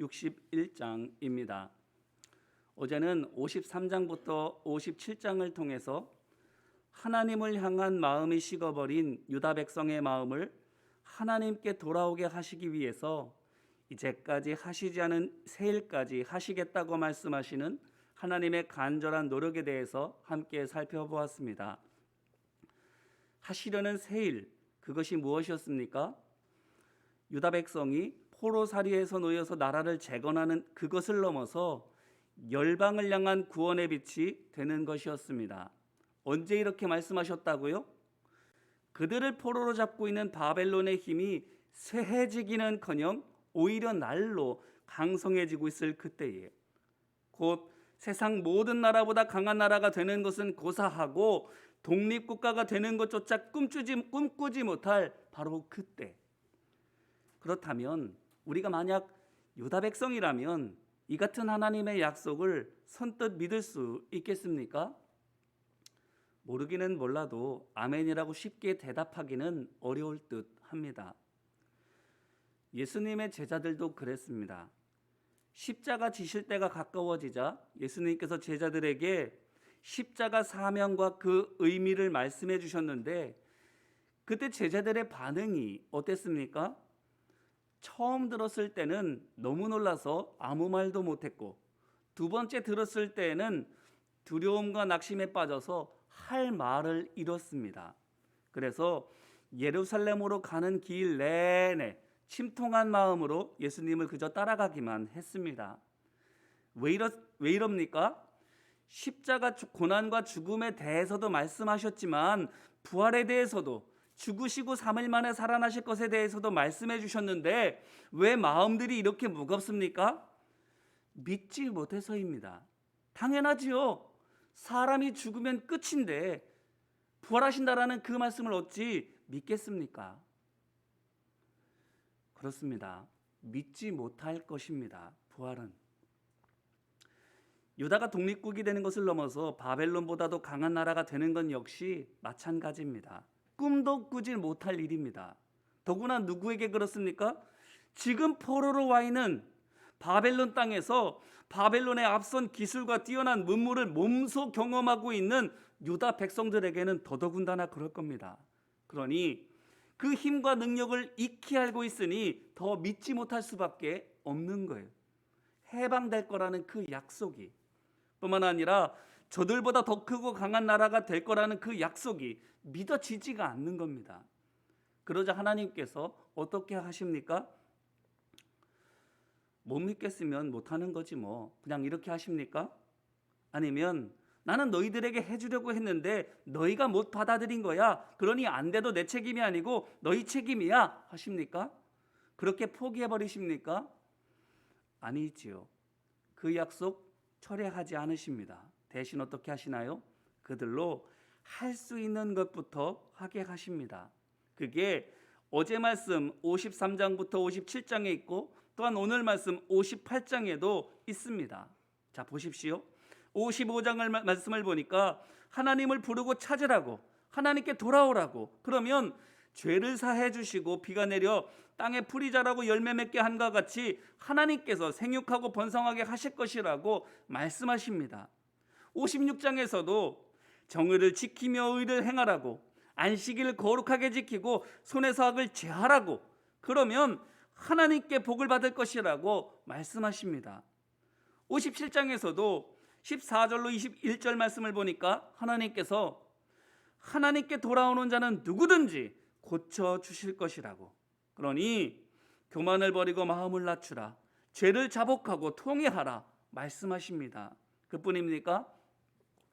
61장입니다. 어제는 53장부터 57장을 통해서 하나님을 향한 마음이 식어버린 유다 백성의 마음을 하나님께 돌아오게 하시기 위해서 이제까지 하시지 않은 새 일까지 하시겠다고 말씀하시는 하나님의 간절한 노력에 대해서 함께 살펴보았습니다. 하시려는 새 일, 그것이 무엇이었습니까? 유다 백성이 포로살이에서 놓여서 나라를 재건하는 그것을 넘어서 열방을 향한 구원의 빛이 되는 것이었습니다. 언제 이렇게 말씀하셨다고요? 그들을 포로로 잡고 있는 바벨론의 힘이 쇠해지기는커녕 오히려 날로 강성해지고 있을 그때에 곧 세상 모든 나라보다 강한 나라가 되는 것은 고사하고 독립국가가 되는 것조차 꿈꾸지 못할 바로 그때. 그렇다면 우리가 만약 유다 백성이라면 이 같은 하나님의 약속을 선뜻 믿을 수 있겠습니까? 모르기는 몰라도 아멘이라고 쉽게 대답하기는 어려울 듯 합니다. 예수님의 제자들도 그랬습니다. 십자가 지실 때가 가까워지자 예수님께서 제자들에게 십자가 사명과 그 의미를 말씀해 주셨는데 그때 제자들의 반응이 어땠습니까? 처음 들었을 때는 너무 놀라서 아무 말도 못했고 두 번째 들었을 때는 두려움과 낙심에 빠져서 할 말을 잃었습니다. 그래서 예루살렘으로 가는 길 내내 침통한 마음으로 예수님을 그저 따라가기만 했습니다. 왜 이럽니까? 십자가 고난과 죽음에 대해서도 말씀하셨지만 부활에 대해서도 죽으시고 3일 만에 살아나실 것에 대해서도 말씀해 주셨는데 왜 마음들이 이렇게 무겁습니까? 믿지 못해서입니다. 당연하지요. 사람이 죽으면 끝인데 부활하신다라는 그 말씀을 어찌 믿겠습니까? 그렇습니다. 믿지 못할 것입니다. 부활은. 유다가 독립국이 되는 것을 넘어서 바벨론보다도 강한 나라가 되는 건 역시 마찬가지입니다. 꿈도 꾸지 못할 일입니다. 더구나 누구에게 그렇습니까? 지금 포로로 와 있는 바벨론 땅에서 바벨론의 앞선 기술과 뛰어난 문물을 몸소 경험하고 있는 유다 백성들에게는 더더군다나 그럴 겁니다. 그러니 그 힘과 능력을 익히 알고 있으니 더 믿지 못할 수밖에 없는 거예요. 해방될 거라는 그 약속이 뿐만 아니라 저들보다 더 크고 강한 나라가 될 거라는 그 약속이 믿어지지가 않는 겁니다. 그러자 하나님께서 어떻게 하십니까? 못 믿겠으면 못하는 거지 뭐 그냥 이렇게 하십니까? 아니면 나는 너희들에게 해주려고 했는데 너희가 못 받아들인 거야. 그러니 안 돼도 내 책임이 아니고 너희 책임이야 하십니까? 그렇게 포기해버리십니까? 아니지요. 그 약속 철회하지 않으십니다. 대신 어떻게 하시나요? 그들로 할 수 있는 것부터 하게 하십니다. 그게 어제 말씀 53장부터 57장에 있고 또한 오늘 말씀 58장에도 있습니다. 자, 보십시오. 55장을 말씀을 보니까 하나님을 부르고 찾으라고, 하나님께 돌아오라고, 그러면 죄를 사해 주시고 비가 내려 땅에 풀이 자라고 열매 맺게 한과 같이 하나님께서 생육하고 번성하게 하실 것이라고 말씀하십니다. 56장에서도 정의를 지키며 의를 행하라고, 안식일을 거룩하게 지키고 손에서 악을 제하라고, 그러면 하나님께 복을 받을 것이라고 말씀하십니다. 57장에서도 14절로 21절 말씀을 보니까 하나님께서 하나님께 돌아오는 자는 누구든지 고쳐주실 것이라고, 그러니 교만을 버리고 마음을 낮추라, 죄를 자복하고 통회하라 말씀하십니다. 그뿐입니까?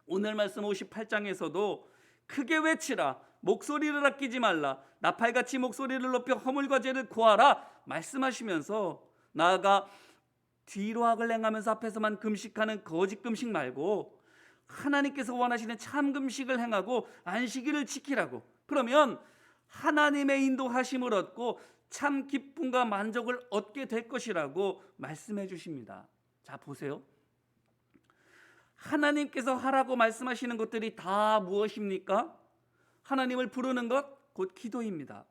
오늘 말씀 58장에서도 크게 외치라, 목소리를 아끼지 말라, 나팔같이 목소리를 높여 허물과 죄를 고하라 말씀하시면서 나아가 뒤로 악을 행하면서 앞에서만 금식하는 거짓 금식 말고 하나님께서 원하시는 참 금식을 행하고 안식일을 지키라고, 그러면 하나님의 인도하심을 얻고 참 기쁨과 만족을 얻게 될 것이라고 말씀해 주십니다. 자, 보세요. 하나님께서 하라고 말씀하시는 것들이 다 무엇입니까? 하나님을 부르는 것, 곧 기도입니다.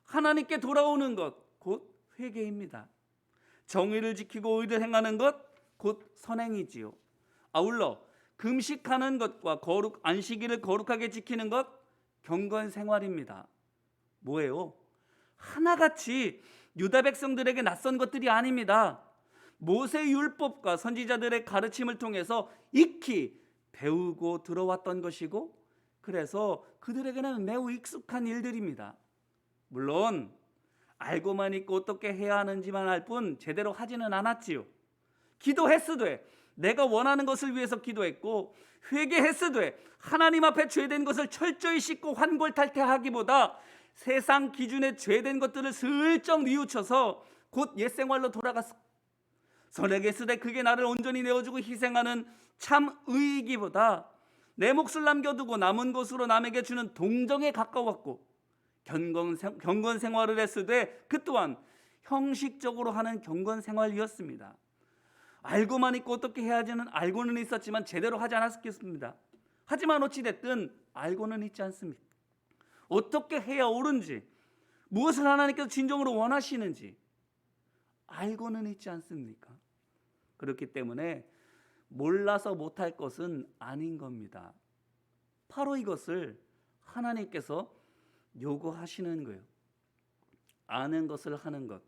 하나님께 돌아오는 것, 곧 회개입니다. 정의를 지키고 의를 행하는 것 곧 선행이지요. 아울러 금식하는 것과 안식일을 거룩하게 지키는 것 경건 생활입니다. 뭐예요? 하나같이 유다 백성들에게 낯선 것들이 아닙니다. 모세 율법과 선지자들의 가르침을 통해서 익히 배우고 들어왔던 것이고, 그래서 그들에게는 매우 익숙한 일들입니다. 물론 알고만 있고 어떻게 해야 하는지만 알 뿐 제대로 하지는 않았지요. 기도했으되 내가 원하는 것을 위해서 기도했고, 회개했으되 하나님 앞에 죄된 것을 철저히 씻고 환골탈태하기보다 세상 기준에 죄된 것들을 슬쩍 뉘우쳐서 곧 옛생활로 돌아갔어. 선에게 쓰되 그게 나를 온전히 내어주고 희생하는 참 의이기보다 내 몫을 남겨두고 남은 것으로 남에게 주는 동정에 가까웠고, 경건 생활을 했으되 그 또한 형식적으로 하는 경건 생활이었습니다. 알고만 있고 어떻게 해야지는 알고는 있었지만 제대로 하지 않았겠습니다. 하지만 어찌됐든 알고는 있지 않습니까? 어떻게 해야 옳은지, 무엇을 하나님께서 진정으로 원하시는지 알고는 있지 않습니까? 그렇기 때문에 몰라서 못할 것은 아닌 겁니다. 바로 이것을 하나님께서 요구하시는 거예요. 아는 것을 하는 것,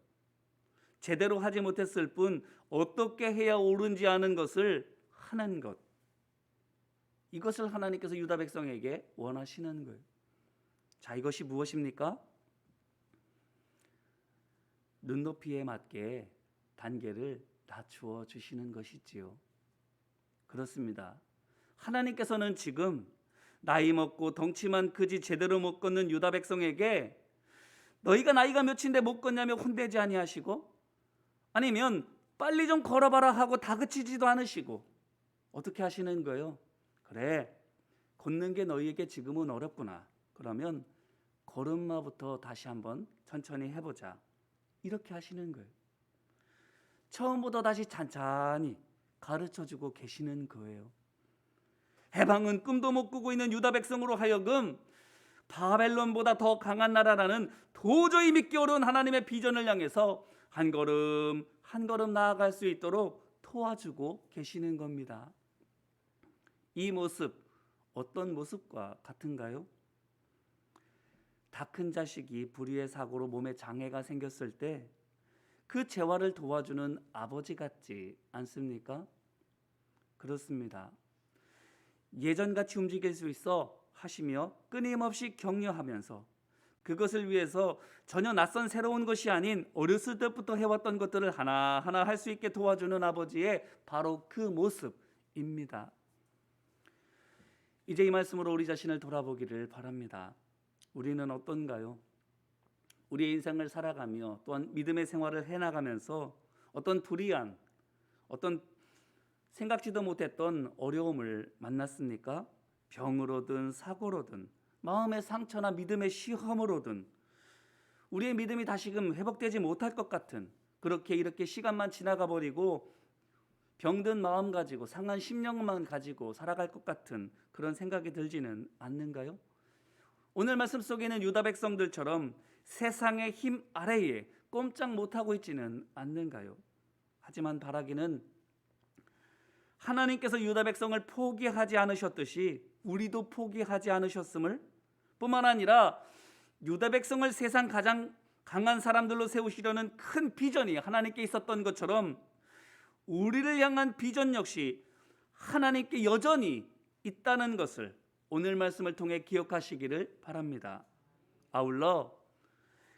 제대로 하지 못했을 뿐 어떻게 해야 옳은지 아는 것을 하는 것, 이것을 하나님께서 유다 백성에게 원하시는 거예요. 자, 이것이 무엇입니까? 눈높이에 맞게 단계를 낮추어 주시는 것이지요. 그렇습니다. 하나님께서는 지금 나이 먹고 덩치만 크지 제대로 못 걷는 유다 백성에게 너희가 나이가 몇인데 못 걷냐며 혼내지 아니하시고, 아니면 빨리 좀 걸어봐라 하고 다그치지도 않으시고, 어떻게 하시는 거예요? 그래, 걷는 게 너희에게 지금은 어렵구나. 그러면 걸음마부터 다시 한번 천천히 해보자. 이렇게 하시는 거예요. 처음부터 다시 찬찬히 가르쳐주고 계시는 거예요. 해방은 꿈도 못 꾸고 있는 유다 백성으로 하여금 바벨론보다 더 강한 나라라는 도저히 믿기 어려운 하나님의 비전을 향해서 한 걸음 한 걸음 나아갈 수 있도록 도와주고 계시는 겁니다. 이 모습 어떤 모습과 같은가요? 다 큰 자식이 불의의 사고로 몸에 장애가 생겼을 때 그 재활을 도와주는 아버지 같지 않습니까? 그렇습니다. 예전같이 움직일 수 있어 하시며 끊임없이 격려하면서 그것을 위해서 전혀 낯선 새로운 것이 아닌 어렸을 때부터 해왔던 것들을 하나하나 할 수 있게 도와주는 아버지의 바로 그 모습입니다. 이제 이 말씀으로 우리 자신을 돌아보기를 바랍니다. 우리는 어떤가요? 우리의 인생을 살아가며 또한 믿음의 생활을 해나가면서 어떤 불의한, 어떤 생각지도 못했던 어려움을 만났습니까? 병으로든 사고로든 마음의 상처나 믿음의 시험으로든 우리의 믿음이 다시금 회복되지 못할 것 같은, 그렇게 이렇게 시간만 지나가 버리고 병든 마음 가지고 상한 심령만 가지고 살아갈 것 같은 그런 생각이 들지는 않는가요? 오늘 말씀 속에는 유다 백성들처럼 세상의 힘 아래에 꼼짝 못하고 있지는 않는가요? 하지만 바라기는 하나님께서 유다 백성을 포기하지 않으셨듯이 우리도 포기하지 않으셨음을, 뿐만 아니라 유다 백성을 세상 가장 강한 사람들로 세우시려는 큰 비전이 하나님께 있었던 것처럼 우리를 향한 비전 역시 하나님께 여전히 있다는 것을 오늘 말씀을 통해 기억하시기를 바랍니다. 아울러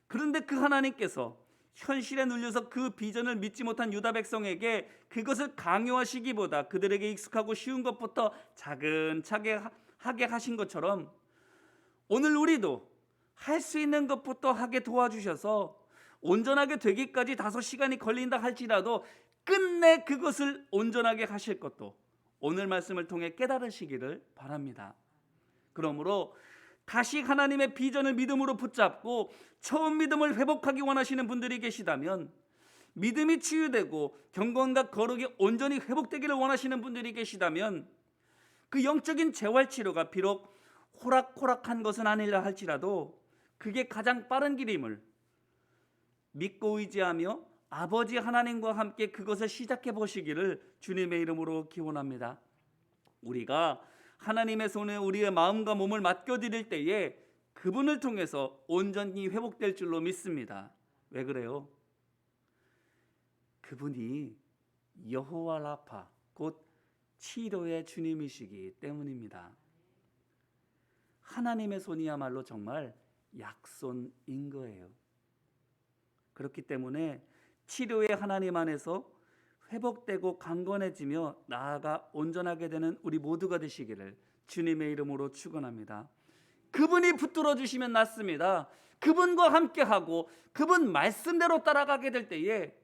그런데 그 하나님께서 현실에 눌려서 그 비전을 믿지 못한 유다 백성에게 그것을 강요하시기보다 그들에게 익숙하고 쉬운 것부터 차근차게 하게 하신 것처럼 오늘 우리도 할 수 있는 것부터 하게 도와주셔서 온전하게 되기까지 다소 시간이 걸린다 할지라도 끝내 그것을 온전하게 하실 것도 오늘 말씀을 통해 깨달으시기를 바랍니다. 그러므로 다시 하나님의 비전을 믿음으로 붙잡고 처음 믿음을 회복하기 원하시는 분들이 계시다면, 믿음이 치유되고 경건과 거룩이 온전히 회복되기를 원하시는 분들이 계시다면, 그 영적인 재활치료가 비록 호락호락한 것은 아니라 할지라도 그게 가장 빠른 길임을 믿고 의지하며 아버지 하나님과 함께 그것을 시작해 보시기를 주님의 이름으로 기원합니다. 우리가 하나님의 손에 우리의 마음과 몸을 맡겨드릴 때에 그분을 통해서 온전히 회복될 줄로 믿습니다. 왜 그래요? 그분이 여호와 라파, 곧 치료의 주님이시기 때문입니다. 하나님의 손이야말로 정말 약손인 거예요. 그렇기 때문에 치료의 하나님 안에서 회복되고 강건해지며 나아가 온전하게 되는 우리 모두가 되시기를 주님의 이름으로 축원합니다. 그분이 붙들어 주시면 낫습니다. 그분과 함께하고 그분 말씀대로 따라가게 될 때에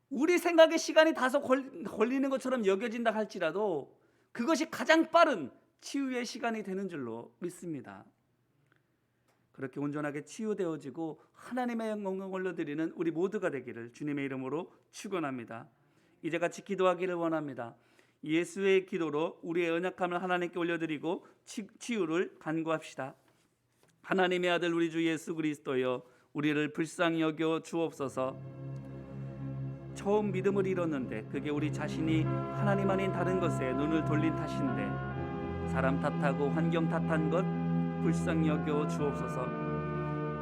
우리 생각에 시간이 다소 걸리는 것처럼 여겨진다 할지라도 그것이 가장 빠른 치유의 시간이 되는 줄로 믿습니다. 그렇게 온전하게 치유되어지고 하나님의 영광을 올려드리는 우리 모두가 되기를 주님의 이름으로 축원합니다. 이제 같이 기도하기를 원합니다. 예수의 기도로 우리의 연약함을 하나님께 올려드리고 치유를 간구합시다. 하나님의 아들 우리 주 예수 그리스도여, 우리를 불쌍히 여겨 주옵소서. 처음 믿음을 잃었는데 그게 우리 자신이 하나님 아닌 다른 것에 눈을 돌린 탓인데, 사람 탓하고 환경 탓한 것 불쌍히 여겨 주옵소서.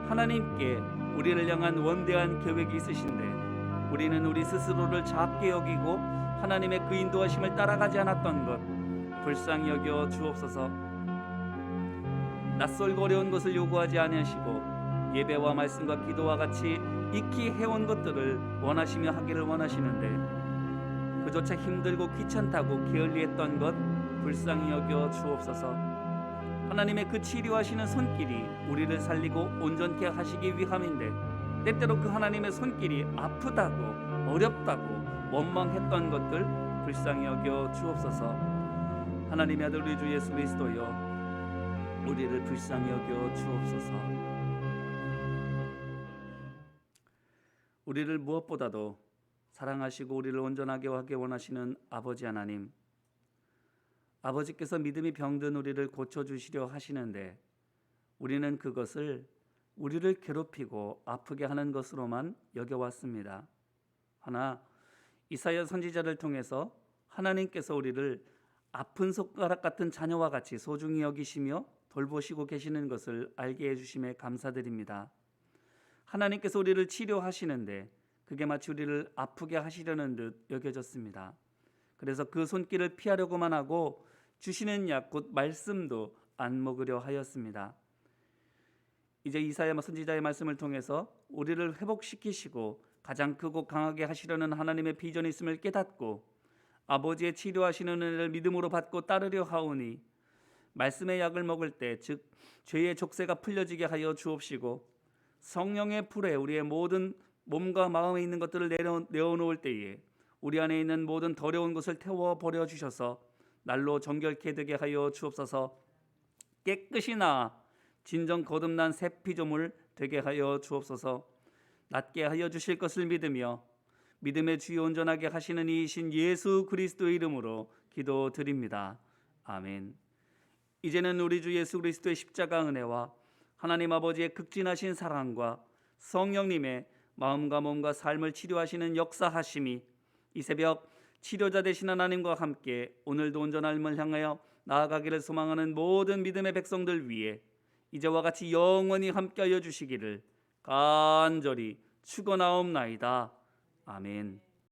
하나님께 우리를 향한 원대한 계획이 있으신데 우리는 우리 스스로를 작게 여기고 하나님의 그 인도하심을 따라가지 않았던 것 불쌍히 여겨 주옵소서. 낯설고 어려운 것을 요구하지 아니하시고 예배와 말씀과 기도와 같이 익히 해온 것들을 원하시며 하기를 원하시는데 그조차 힘들고 귀찮다고 게을리했던 것 불쌍히 여겨 주옵소서. 하나님의 그 치료하시는 손길이 우리를 살리고 온전케 하시기 위함인데 때때로 그 하나님의 손길이 아프다고 어렵다고 원망했던 것들 불쌍히 여겨 주옵소서. 하나님의 아들 우리 주 예수 그리스도여, 우리를 불쌍히 여겨 주옵소서. 우리를 무엇보다도 사랑하시고 우리를 온전하게 하게 원하시는 아버지 하나님, 아버지께서 믿음이 병든 우리를 고쳐주시려 하시는데 우리는 그것을 우리를 괴롭히고 아프게 하는 것으로만 여겨왔습니다. 하나 이사야 선지자를 통해서 하나님께서 우리를 아픈 손가락 같은 자녀와 같이 소중히 여기시며 돌보시고 계시는 것을 알게 해주심에 감사드립니다. 하나님께서 우리를 치료하시는데 그게 마치 우리를 아프게 하시려는 듯 여겨졌습니다. 그래서 그 손길을 피하려고만 하고 주시는 약 곧 말씀도 안 먹으려 하였습니다. 이제 이사야 선지자의 말씀을 통해서 우리를 회복시키시고 가장 크고 강하게 하시려는 하나님의 비전이 있음을 깨닫고 아버지의 치료하시는 은혜를 믿음으로 받고 따르려 하오니 말씀의 약을 먹을 때 즉 죄의 족쇄가 풀려지게 하여 주옵시고 성령의 불에 우리의 모든 몸과 마음에 있는 것들을 내어놓을 때에 우리 안에 있는 모든 더러운 것을 태워버려 주셔서 날로 정결케 되게 하여 주옵소서. 깨끗이 나아 진정 거듭난 새 피조물 되게 하여 주옵소서. 낫게 하여 주실 것을 믿으며 믿음의 주여 온전하게 하시는 이이신 예수 그리스도의 이름으로 기도드립니다. 아멘. 이제는 우리 주 예수 그리스도의 십자가 은혜와 하나님 아버지의 극진하신 사랑과 성령님의 마음과 몸과 삶을 치료하시는 역사하심이 이 새벽 치료자 되신 하나님과 함께 오늘도 온전함을 향하여 나아가기를 소망하는 모든 믿음의 백성들 위해 이제와 같이 영원히 함께하여 주시기를 간절히 축원하옵나이다. 아멘.